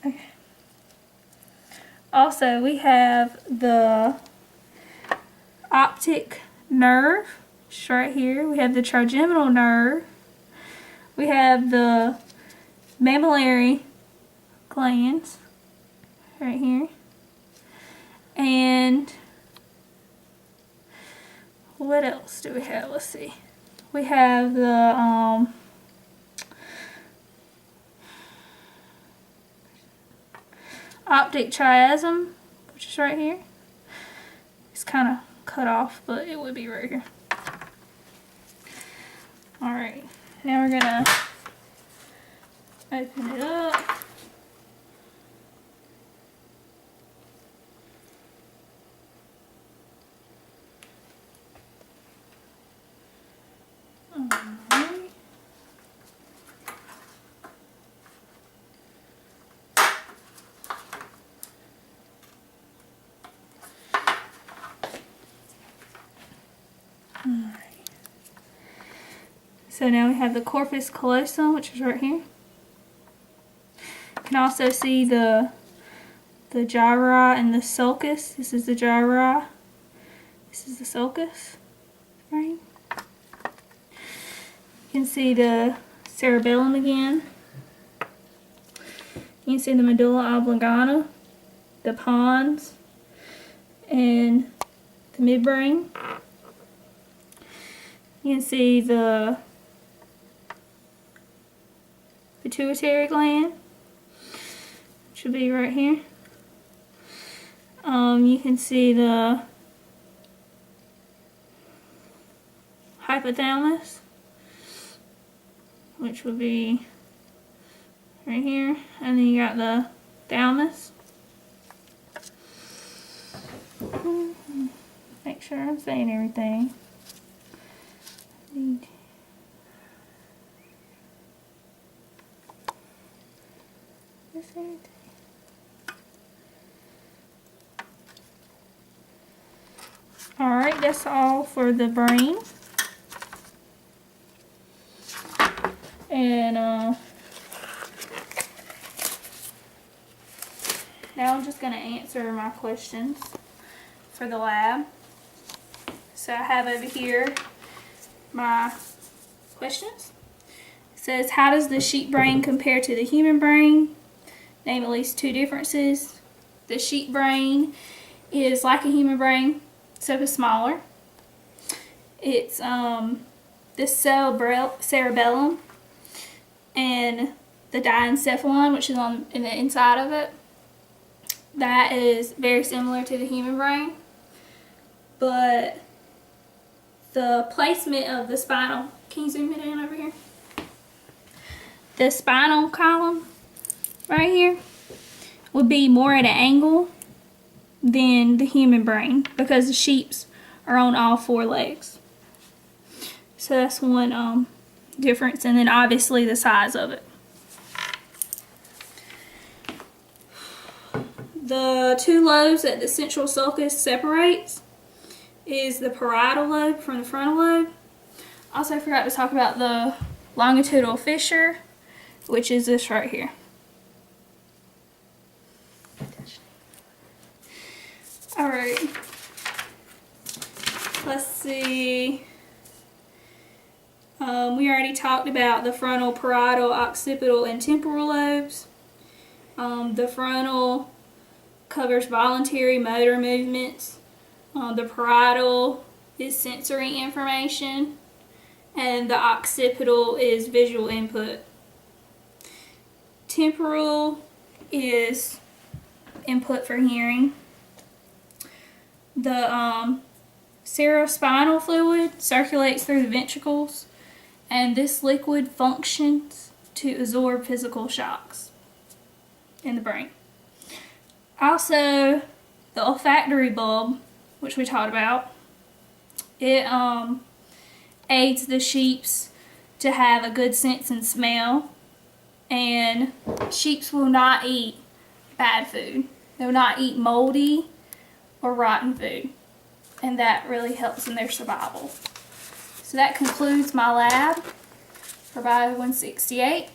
Okay. Also, we have the optic nerve, which is right here. We have the trigeminal nerve. We have the mammillary glands right here. And what else do we have? Let's see. We have the optic chiasm, which is right here. It's kind of cut off, but it would be right here. Alright, now we're gonna open it up. So now we have the corpus callosum, which is right here. You can also see the gyri and the sulcus. This is the gyri. This is the sulcus. Right. You can see the cerebellum again. You can see the medulla oblongata, the pons, and the midbrain. You can see the pituitary gland, which will be right here. You can see the hypothalamus, which would be right here, and then you got the thalamus. Make sure I'm saying everything. Alright, that's all for the brain. And now I'm just going to answer my questions for the lab. So I have over here my questions. It says, how does the sheep brain compare to the human brain? Name at least 2 differences. The sheep brain is like a human brain, except it's smaller. It's the cerebellum and the diencephalon, which is in the inside of it. That is very similar to the human brain, but the placement of the spinal, can you zoom it in over here? The spinal column right here would be more at an angle than the human brain, because the sheep's are on all 4 legs. So that's one difference, and then obviously the size of it. The 2 lobes that the central sulcus separates is the parietal lobe from the frontal lobe. Also, I forgot to talk about the longitudinal fissure, which is this right here. Alright, let's see. We already talked about the frontal, parietal, occipital, and temporal lobes. The frontal covers voluntary motor movements. The parietal is sensory information, and the occipital is visual input. Temporal is input for hearing. The cerebrospinal fluid circulates through the ventricles, and this liquid functions to absorb physical shocks in the brain. Also, the olfactory bulb, which we talked about, it aids the sheeps to have a good sense and smell, and sheeps will not eat bad food. They will not eat moldy or rotten food, and that really helps in their survival. So that concludes my lab for Bio 168.